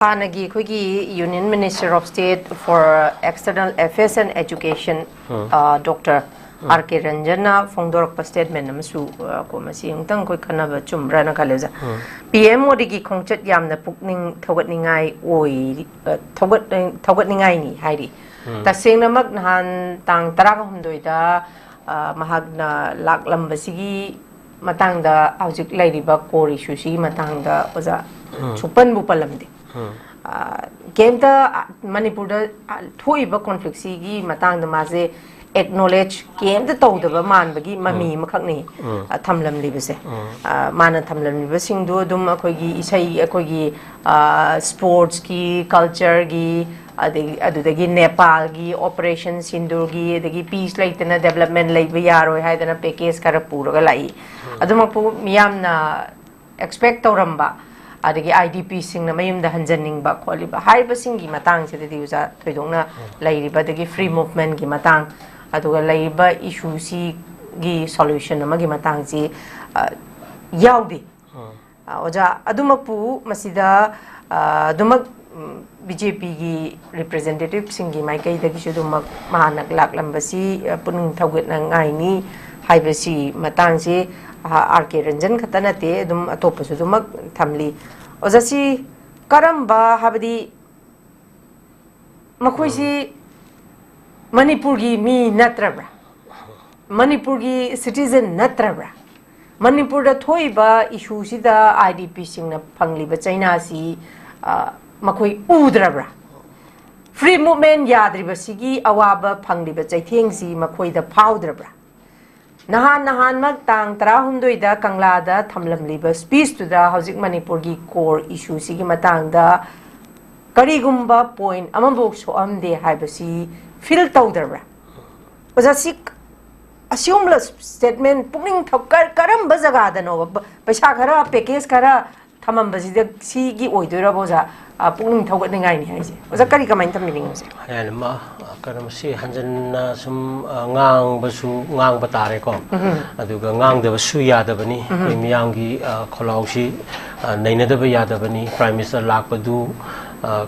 Hanagi Kugi Union Minister of State for External Affairs and Education, Dr. R.K. Ranjana, Fongdorok statement Namasu Komasi Tang Kokanaba Chumbrana Kaleza. PM Modigi Kongchet Yam the Pukning Togotningai Oi Togotningai Heidi. The same Magnahan Tang Tarakahundoida Mahagna Lak Lambasigi Matang the Auzik Lady Bakori Shushi Matang the Oza Chupan Bupalamdi. Game the Manipur Tuiba conflict sigi matang the maze acknowledge game the toad of a man bagi mami makani Tamlam libese mana Tamlam libesing do dum akogi isai akogi sports ki culture gi adudagi Nepal gi operation Sindur gi the peace like the development like we are had a package karapura lai adumapu miyamna expect oramba adagi IDP sing na mayum da hanjaning ba kholi ba haiba sing gi matang se di uza thoidongna lairiba dagi free movement gi matang aduga laiba issue si gi solution ma gi matang si yaudi oja adumapu masida adumak BJP gi representative sing gi mai kai dagi sudumak mahanak laklambasi punung thawget na ngai ni haiba si matang si R.K. Ranjan Katanate, Dum Atopazumak Tamli. Ozasi Karamba Habadi Makwisi Manipurgi mi Natrabra Manipurgi citizen Natrabra Manipur the Toiba issue sida IDP sing na Pangli but China si Makui Udrabra Free movement Yadribasigi Awaba Pangli but Chaitengsi Makui the Powderbra. Nahan magtang tarahundoida kanglada thamlam liba speech to the Hauzik Manipurgi core issue sigi matang da karigumba point amambok so amde haibasi feel tawdara ozasik assumeless statement puning thokar karamba jaga da no paisa khara package khara thamam basi da sigi oidora boza puning thogat ngai ni haise oza kari kamain tam meaning se ma karamsi hanjanna sum ngang basu ngang batare ko aduga ngang da basu yada bani miyang gi kholausi naina da yada bani prime minister lakpadu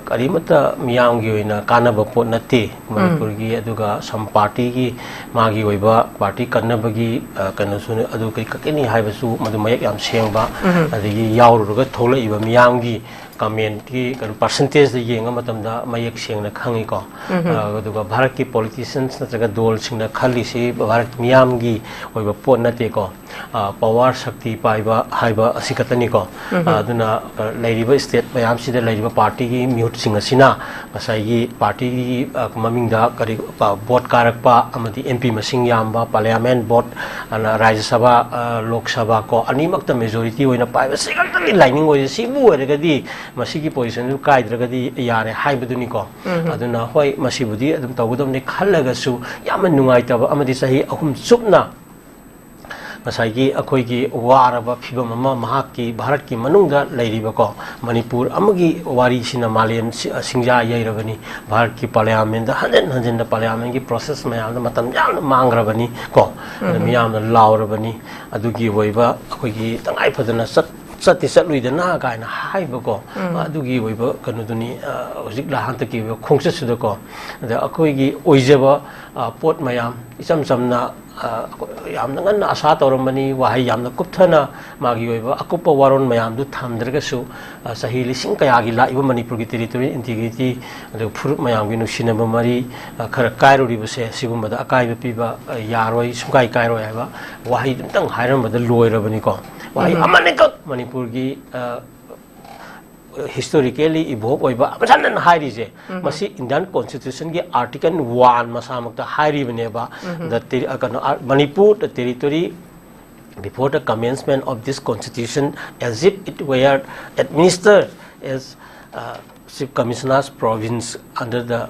karimata miyang gi oina kanaba pot nate manipur gi aduga sam party gi magi oiba party kannabagi kanasu adu kai kakini haibasu madu mayak yam sengba adigi yawruga tholaiba miyang gi comment ki percentage the yenga matamda mayek sengna khangi ko aduga bharat ki politicians natraga dol singna khali si bharat miyam gi oiba pot nate ko power shakti paiba haiba asikatani ko aduna lairiba state mayam sida lairiba party gi mute sing asina masai gi party gi mamingda kari vote karakpa amadi MP masing yamba parliament vote rajya sabha lok sabha ko animakta majority oina paiba sigaltali lining oi sibu ergadi masigi position du kaidragadi yare haibaduni ko aduna hoi masibudi adum tawdom ne khallaga su yam nungaitaba amadi sahi ahum chupna masagi akoi gi waraba phibam ama mahaki bharat ki manungda lairiba ko manipur amagi wari sina malian singja yairabani bharat ki parliament da hanjen da parliament gi process mayam da matam yam mangrabani ko miyam da laurabani adugi woiba akoi gi tangai phadana sati satluidana kaina haiba ko adugi woiba kanuduni hojik la hanta ki khongsa suda ko da akoi gi oijaba pot mayam isam samna yamna ngan asa tawramani wahai yamna kupthana magi oiba akupa waron mayam du thamdraga su sahi lising kaya gi laiba manipur gi territory integrity adu phurut mayam gi nusinaba mari khara kairori base sigumba da akai piba yaroi sumkai kairoi haiba wahai dang hairam da loirabani ko wahai amane ko manipur gi historically evolve oiba masalan hairi masi Indian constitution gi article 1 masamakta hairi baneba the Manipur the territory before the commencement of this constitution as if it were administered as chief commissioner's province under the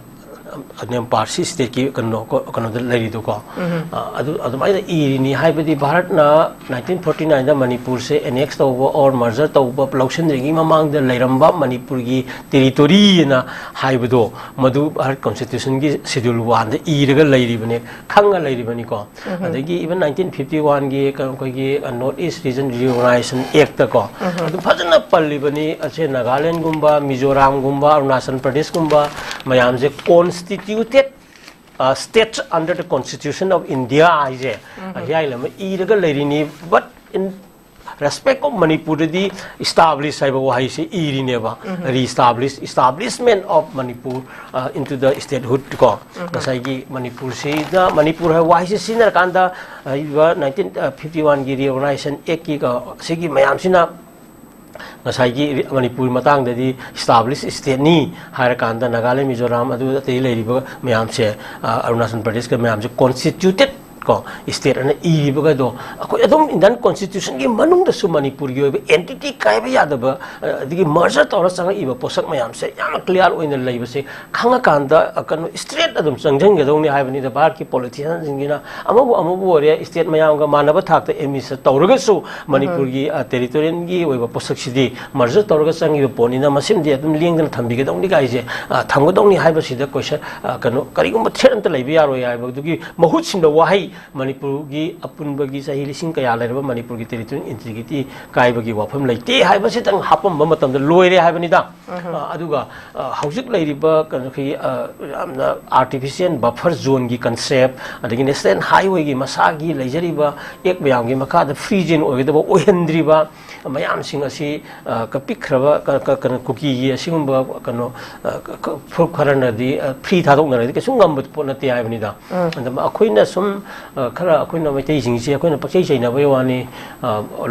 Nempar state ki kano da lari do ko adu mai irini haibadi Bharat na 1949 da Manipur se annex to or merger to lausan regi mamang da lairamba Manipur gi territory na haibado madu Bharat constitution gi schedule 1 da iraga lairi bane khanga lairi bani ko adagi even 1951 gi ko gi North East Region Reorganization Act ko adu phajana palli bani ache Nagaland gumba Mizoram gumba Arunachal Pradesh gumba mayam je constituted states under the Constitution of India aise ayai iraga lairini but in respect of Manipur di establish sai ba hai se irini ba establishment of Manipur into the statehood ko sai gi Manipur se da Manipur hai wai se sinar kanda 1951 gi reorganization act ki ko sigi mayam sina Nasai Manipur matang dari establish state ni harakanda Nagaland Mizoram adu te leiriba mayam se Arunachal Pradesh ka mayam se constituted ko state ana iriba do ko adum indan constitution gi manung da su Manipur gi entity kai ba ya da ba digi merger tor sang iba posak mayam se yam clear oina leiba se khanga kanda kan straight adum sangjang ga dong ni haibani da bar ki politicians jingina amabu ore state mayam ga manaba thak ta emis tawraga su Manipur gi territorial gi oiba posak sidi merger tor ga sang iba ponina masim di adum lengdana thambi ga dong ni gai je thamga dong ni haiba sida question kanu karigum threat anta leiba yaro ya ba dugi mahut sim da wahai Manipur gi apun bagi sahi lising kaya lerba Manipur gi territorial integrity kai bagi wafam leite hai ba setang hapam ba matam da loire hai bani da aduga haujik leiriba kan khi artificial buffer zone gi concept adagi national highway gi masagi leijariba ek bayam gi makha da free zone oida ba ohendriba mayam sing asi kapikhraba kan kuki gi asingba kano kharana di free thadok na di kesungam but pona ti hai bani da andama akoina sum khara akoina mai sing se akoina pakchai chaina bai wani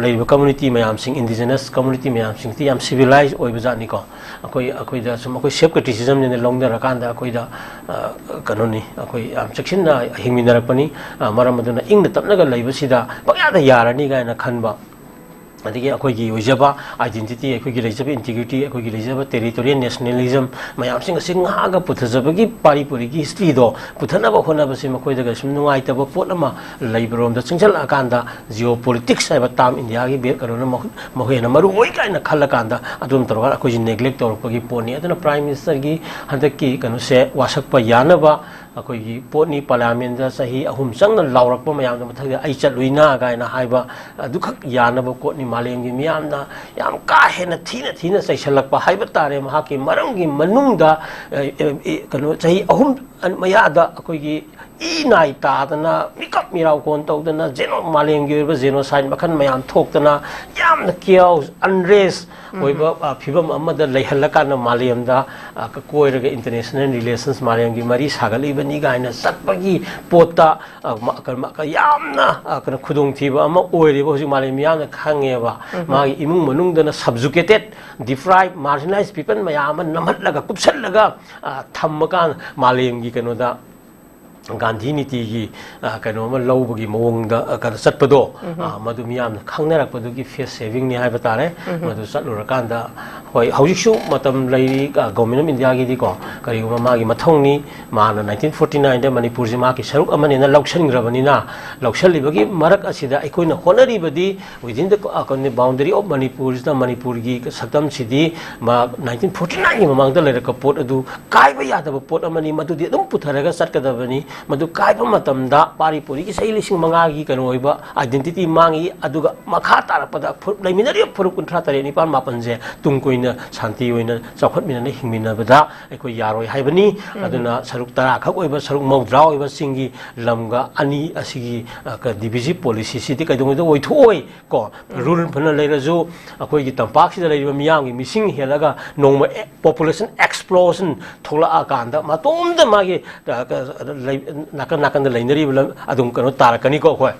leiba community mayam sing indigenous community mayam sing ti yam civilized oi bajani ko akoi da sum akoi self criticism ne long da rakanda akoi da kanoni akoi am section na hingminar pani maram aduna ing na tapna ga leiba sida pakya da yarani ga na khanba adigi akoi gi ojaba identity akoi gi lejaba integrity akoi gi lejaba territorial nationalism mayam sing sing ha ga puthajaba gi pari puri gi history do puthana ba khona ba sim akoi da ga sim nungai ta ba pot ama leibarom da chingchal akanda geopolitics ai ba tam india gi be karona mohena maru oi kai na khalla kanda adum torwa akoi ji neglect tor pa gi poni aduna prime minister gi handak ki kanu se wasak pa yana ba akoi gi poni parliament da sahi ahum chang na lawrak pa mayam da mathag ai chatluina ga na haiba adukhak yana ba ko ni malem gi miyam na yam ka hena thina sai salak pa haiba tare ma ki maram gi manung da kanu sahi ahum maya da akoi gi inai ta dana mikap mirau kon to dana zeno malem gi ba zeno sign bakhan mayam thok dana yam na kiao unrest oiba phibam amada leihalaka na malem da ka koiraga international relations malem gi mari sagali bani ga ina satpagi pota ka yamna kana khudung thiba ama oire ba hoji malem yamna khange ba magi imung manung dana subjugated deprived marginalized people mayam namat laga kupsal laga thammakan malem gi kano da Gandhi niti gi kano ma lawbagi mawong da ka satpado madu miyam khangnarak padu gi face saving ni hai batare madu satlurakan da hoi haujiksu matam lai government of India gi di ko kari ma gi mathong ni ma na 1949 da Manipur ji ma ki saruk amani na lauksan grabani na lauksan libagi marak asida aikoina honari badi within the boundary of Manipur da Manipur gi saktam sidi ma 1949 gi mamang da lera ka pot adu kai ba ya da pot amani madu di dum putharaga satkadabani madu kai pa matam da pari puri ki sai lising manga gi kano oiba identity mangi aduga makha tarapada laiminari phuruk kunthra tare ni pan mapan je tungkoina shanti oina chawkhat minana hingmina bada ekoi yaroi haibani aduna saruk tara khak oiba saruk maudra oiba singi lamga ani asigi ka divisive policy siti kaidong do oithoi ko rule phana leiraju akoi gi tampak sida leiba miyam gi missing helaga nongma population explosion thola akanda matom da magi nakan lainari bilam adum kano tarakani ko khoi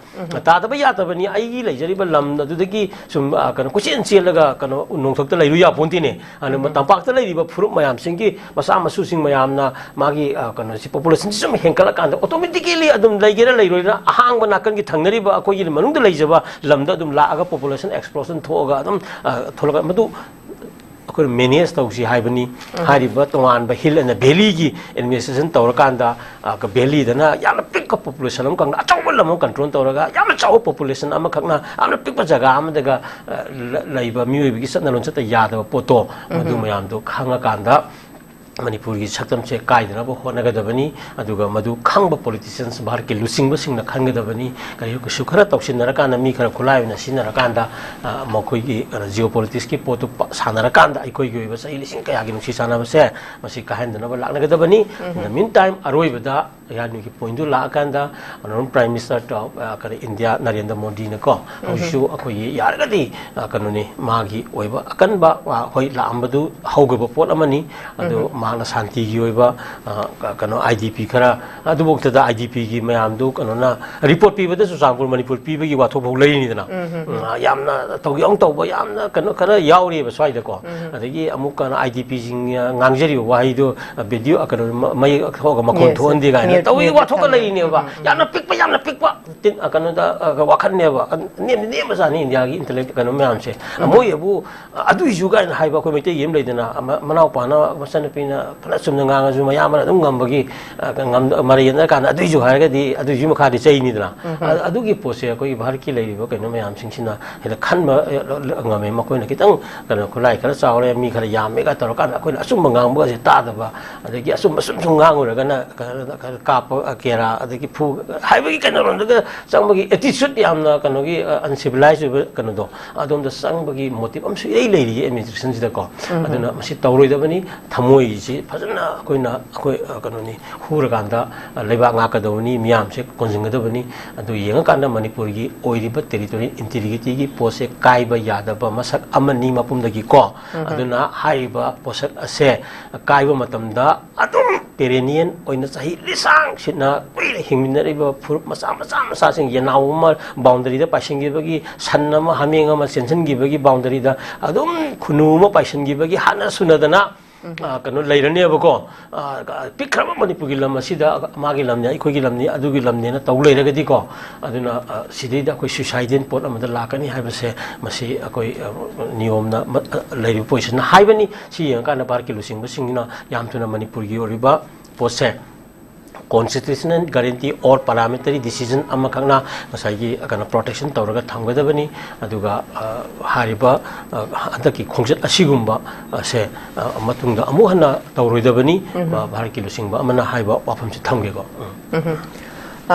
ta da ya ta bani ai gi leijari bilam adudagi sum kano kuchen chelaga kano nongthok ta leiru ya ponti ne anu tampak ta leiri ba phuru mayam singi masa masu sing mayam na magi kano si population sum henkala kan automatically adum leigera leiroi na ahang ba nakan gi thangnari ba akoi gi manung da leijaba lamda adum la aga population explosion thoga adum tholaga madu ꯑꯩꯈꯣꯏ manage ꯇꯧꯁꯤ ꯍꯥꯏꯕꯅꯤ ꯍꯥꯏꯔꯤꯕ ꯇꯣꯉꯥꯟꯕ hill N ꯚꯦꯂꯤꯒꯤ administration ꯇꯧꯔꯀꯥꯟꯗ ꯚꯦꯂꯤꯗꯅ ꯌꯥꯝꯅ ꯄꯤꯛꯄ population ꯑꯃꯈꯛꯅ ꯑꯆꯧꯕ ꯂꯝ ꯑꯃ ꯀꯟꯇ꯭ꯔꯣꯜ ꯇꯧꯔꯒ ꯌꯥꯝꯅ ꯆꯥꯎꯕ ꯄꯣꯄꯨꯂꯦꯁꯟ ꯑꯃꯈꯛꯅ ꯌꯥꯝꯅ ꯄꯤꯛꯄ ꯖꯒꯥ ꯑꯃꯗꯒ ꯂꯩꯕ ꯃꯤꯑꯣꯏꯕꯒꯤ ꯆꯠꯅ ꯂꯣꯟꯆꯠꯇ ꯌꯥꯗꯕ ꯄꯣꯠꯇꯣ ꯃꯗꯨ ꯃꯌꯥꯝꯗꯣ ꯈꯪꯉꯀꯥꯟꯗ ꯃꯅꯤꯄꯨꯔꯒꯤ ꯁꯛꯇꯝꯁꯦ ꯀꯥꯏꯗꯅꯕ ꯍꯣꯠꯅꯒꯗꯕꯅꯤ ꯑꯗꯨꯒ ꯃꯗꯨ ꯈꯪꯕ ꯄꯣꯂꯤꯇꯤꯁꯤꯌꯟꯁ ꯚꯥꯔꯠꯀꯤ ꯂꯨꯆꯤꯡꯕꯁꯤꯡꯅ ꯈꯟꯒꯗꯕꯅꯤ ꯀꯔꯤꯁꯨ ꯈꯔ ꯇꯧꯁꯤꯟꯅꯔꯀꯥꯟꯗ ꯃꯤ ꯈꯔ ꯈꯨꯠꯂꯥꯏ ꯑꯣꯏꯅ ꯁꯤꯖꯤꯟꯅꯔꯀꯥꯟꯗ ꯃꯈꯣꯏꯒꯤ ꯖꯤꯑꯣ ꯄꯣꯂꯤꯇꯤꯛꯁꯀꯤ ꯄꯣꯠꯇꯨ ꯁꯥꯟꯅꯔꯀꯥꯟꯗ ꯑꯩꯈꯣꯏꯒꯤ ꯑꯣꯏꯕ ꯆꯍꯤ ꯂꯤꯁꯤꯡ ꯀꯌꯥꯒꯤ ꯅꯨꯡꯁꯤ ꯆꯥꯟꯅꯕꯁꯦ ꯃꯁꯤ ꯀꯥꯏꯍꯟꯗꯅꯕ ꯂꯥꯛꯅꯒꯗꯕꯅꯤ ꯏꯟ ꯗ ꯃꯤꯟ ꯇꯥꯏꯝ ꯑꯔꯣꯏꯕꯗ ꯌꯥꯅꯤꯒꯤ ꯄꯣꯏꯟꯗꯨ ꯂꯥꯛꯑꯀꯥꯟꯗ ꯑꯣꯅꯔꯦꯕꯜ ꯄ꯭ꯔꯥꯏꯝ ꯃꯤꯅꯤꯁꯇꯔ ꯀꯔꯤ ꯏꯟꯗꯤꯌꯥ ꯅꯔꯦꯟꯗ꯭ꯔ ꯃꯣꯗꯤꯅꯀꯣ ꯍꯧꯖꯤꯛꯁꯨ ꯑꯩꯈꯣꯏꯒꯤ ꯌꯥꯔꯒꯗꯤ ꯀꯩꯅꯣꯅꯤ ꯃꯥꯒꯤ ꯑꯣꯏꯕ ꯑꯀꯟꯕ ꯍꯣꯏ ꯂꯥꯛꯑꯝꯕꯗꯨ ꯍꯧꯈ꯭ꯔꯕ ꯄꯣꯠ ꯑꯃꯅꯤ ꯑꯗꯨ ꯃꯍꯥꯛꯅ ꯁꯥꯟꯇꯤꯒꯤ ꯑꯣꯏꯕ ꯀꯩꯅꯣ IDP ꯈꯔ ꯑꯗꯨꯐꯥꯎꯇꯗ IDPꯒꯤ ꯃꯌꯥꯝꯗꯨ ꯀꯩꯅꯣꯅ ꯔꯤꯄꯣꯔꯠ ꯄꯤꯕꯗ ꯆꯨꯔꯆꯥꯟꯄꯨꯔ ꯃꯅꯤꯄꯨꯔ ꯄꯤꯕꯒꯤ ꯋꯥꯊꯣꯛ ꯐꯥꯎ ꯂꯩꯔꯤꯅꯤꯗꯅ ꯌꯥꯝꯅ ꯇꯧꯒꯦ ꯇꯧꯕ ꯌꯥꯝꯅ ꯀꯩꯅꯣ ꯈꯔ ꯌꯥꯎꯔꯤꯕ ꯁ꯭ꯋꯥꯏꯗꯀꯣ ꯑꯗꯒꯤ ꯑꯃꯨꯛ ꯀꯩꯅꯣ IDPꯁꯤꯡ ꯉꯥꯡꯖꯔꯤꯕ ꯋꯥꯍꯩꯗꯣ ꯚꯤꯗꯤꯑꯣ ꯀꯩꯅꯣ ꯃꯌꯦꯛ ꯊꯣꯛꯑꯒ ꯃꯈꯣꯟ ꯊꯣꯛꯍꯟꯗꯦ ꯀꯥꯏꯅ ꯇꯧꯏ ꯋꯥꯊꯣꯛꯀ ꯂꯩꯔꯤꯅꯦꯕ ꯌꯥꯝꯅ ꯄꯤꯛꯄ ꯀꯩꯅꯣꯗ ꯋꯥꯈꯜꯅꯦꯕ ꯅꯦꯝꯕꯖꯥꯠꯅꯤ ꯏꯟꯗꯤꯌꯥꯒꯤ ꯏꯟꯇꯦꯂꯦꯛ ꯀꯩꯅꯣ ꯃꯌꯥꯝꯁꯦ ꯃꯣꯏꯕꯨ ꯑꯗꯨꯏꯁꯨ ꯀꯥꯏꯅ ꯍꯥꯏꯕ ꯑꯩꯈꯣꯏ ꯃꯩꯇꯩꯒꯤ ꯑꯃ ꯂꯩꯗꯅ ꯃꯅꯥꯎꯄꯥꯅ ꯃꯆꯟꯅꯨꯄꯤꯅ ꯐꯅ ꯆꯨꯝꯅ ꯉꯥꯡꯉꯁꯨ ꯃꯌꯥꯝꯕꯅ ꯑꯗꯨꯝ ꯉꯝꯕꯒꯤ ꯃꯔꯩ ꯌꯦꯠꯅꯔꯀꯥꯟꯗ ꯑꯗꯨꯏꯁꯨ ꯍꯥꯏꯔꯒꯗꯤ ꯑꯗꯨꯏꯁꯨ ꯃꯈꯥꯗꯤ ꯆꯩꯅꯤꯗꯅ ꯑꯗꯨꯒꯤ ꯄꯣꯠꯁꯦ ꯑꯩꯈꯣꯏꯒꯤ ꯚꯥꯔꯠꯀꯤ ꯂꯩꯔꯤꯕ ꯀꯩꯅꯣ ꯃꯌꯥꯝꯁꯤꯡꯁꯤꯅ ꯍꯦꯟꯅ ꯈꯟꯕ ꯉꯝꯃꯦ ꯃꯈꯣꯏꯅ ꯈꯤꯇꯪ ꯀꯩꯅꯣ ꯈꯨꯠꯂꯥꯏ ꯈꯔ ꯆꯥꯎꯔꯦ ꯃꯤ ꯈꯔ ꯌꯥꯝꯃꯦꯒ ꯇꯧꯔꯀꯥꯟꯗ ꯑꯩꯈꯣꯏꯅ ꯑꯆꯨꯝꯕ ꯉꯥꯡꯕꯒꯁꯦ ꯇꯥꯗꯕ ꯑꯗꯒꯤ ꯑꯆꯨꯝꯕ ꯁꯨꯝ ꯉꯥꯡꯉꯨꯔꯒꯅ ꯀꯥꯞꯄ ꯀꯦꯔꯥ ꯑꯗꯒꯤ ꯐꯨ ꯍꯥꯏꯕꯒꯤ ꯀꯩꯅꯣꯔꯣꯝꯗꯒ ꯆꯪꯕꯒꯤ ꯑꯦꯇꯤꯆꯨꯠ ꯌꯥꯝꯅ ꯀꯩꯅꯣꯒꯤ ꯑꯟꯁꯤꯚꯤꯂꯥꯏꯖ ꯑꯣꯏꯕ ꯀꯩꯅꯣꯗꯣ ꯑꯗꯣꯝꯗ ꯆꯪꯕꯒꯤ ꯃꯣꯇꯤꯞ ꯑꯃꯁꯨ ꯂꯩꯔꯤꯌꯦ ꯑꯦꯗꯃꯤꯅꯤꯁꯇ꯭ꯔꯦꯁꯟꯁꯤꯗꯀꯣ ꯑꯗꯨꯅ ꯃꯁꯤ ꯇꯧꯔꯣꯏꯗꯕꯅꯤ ꯊꯃꯣꯏꯁꯤ ꯐꯖꯅ ꯑꯩꯈꯣꯏ ꯀꯩꯅꯣꯅꯤ ꯍꯨꯔꯀꯥꯟꯗ ꯂꯩꯕꯥꯛ ꯉꯥꯛꯀꯗꯕꯅꯤ ꯃꯤꯌꯥꯝꯁꯦ ꯀꯣꯟꯁꯤꯟꯒꯗꯕꯅꯤ ꯑꯗꯨ ꯌꯦꯡꯉꯀꯥꯟꯗ ꯃꯅꯤꯄꯨꯔꯒꯤ ꯑꯣꯏꯔꯤꯕ ꯇꯦꯔꯤꯇꯣꯔꯤꯌꯦꯜ ꯏꯟꯇꯤꯒ꯭ꯔꯤꯇꯤꯒꯤ ꯄꯣꯠꯁꯦ ꯀꯥꯏꯕ ꯌꯥꯗꯕ ꯃꯁꯛ ꯑꯃꯅꯤ ꯃꯄꯨꯝꯗꯒꯤꯀꯣ ꯑꯗꯨꯅ ꯍꯥꯏꯔꯤꯕ ꯄꯣꯠꯁꯛ ꯑꯁꯦ ꯀꯥꯏꯕ ꯃꯇꯝꯗ ꯑꯗꯨꯝ ꯄꯦꯔꯦꯅꯤꯌꯟ ꯑꯣꯏꯅ ꯆꯍꯤ ꯂꯤꯁꯥꯡ ꯁꯤꯠꯅ ꯀꯨꯏꯅ ꯍꯤꯡꯃꯤꯟꯅꯔꯤꯕ ꯐꯨꯔꯨꯞ ꯃꯆꯥꯁꯤꯡ ꯌꯦꯅꯥꯎ ꯑꯃ ꯕꯥꯎꯟꯗꯔꯤꯗ ꯄꯥꯏꯁꯤꯟꯈꯤꯕꯒꯤ ꯁꯟ ꯑꯃ ꯍꯥꯃꯦꯡ ꯑꯃ ꯆꯦꯟꯁꯤꯟꯈꯤꯕꯒꯤ ꯕꯥꯎꯟꯗꯔꯤꯗ ꯑꯗꯨꯝ ꯈꯨꯟꯅꯨ ꯑꯃ ꯄꯥꯏꯁꯤꯟꯈꯤꯕꯒꯤ ꯍꯥꯟꯅ ꯁꯨꯅꯗꯅ ꯀꯩꯅꯣ ꯂꯩꯔꯅꯦꯕꯀꯣ ꯄꯤꯛꯈ꯭ꯔꯕ ꯃꯅꯤꯄꯨꯔꯒꯤ ꯂꯝ ꯑꯁꯤꯗ ꯃꯥꯒꯤ ꯂꯝꯅꯤ ꯑꯩꯈꯣꯏꯒꯤ ꯂꯝꯅꯤ ꯑꯗꯨꯒꯤ ꯂꯝꯅꯦꯅ ꯇꯧ ꯂꯩꯔꯒꯗꯤꯀꯣ ꯑꯗꯨꯅ ꯁꯤꯗꯩꯗ ꯑꯩꯈꯣꯏ ꯁꯨꯏꯁꯥꯏꯗꯦꯟ ꯄꯣꯠ ꯑꯃꯗ ꯂꯥꯛꯀꯅꯤ ꯍꯥꯏꯕꯁꯦ ꯃꯁꯤ ꯑꯩꯈꯣꯏ ꯅꯤꯌꯣꯝꯅ ꯂꯩꯔꯤꯕ ꯄꯣꯖꯤꯁꯟꯅ ꯍꯥꯏꯕꯅꯤ ꯁꯤ ꯌꯦꯡꯉꯀꯥꯟꯗ ꯚꯥꯔꯠꯀꯤ ꯂꯨꯆꯤꯡꯕꯁꯤꯡꯁꯤꯅ ꯌꯥꯝ ꯊꯨꯅ ꯃꯅꯤꯄꯨꯔꯒꯤ ꯑꯣꯏꯔꯤꯕ ꯄꯣꯠꯁꯦ constitutional guarantee or parliamentary decision amakakna ngasai kana protection tawraga thamgadabani aduga hariba handaki khongjat asigumba se matungda amu hana tawroidabani bharati lusingba amana haiba wafamsi thamgego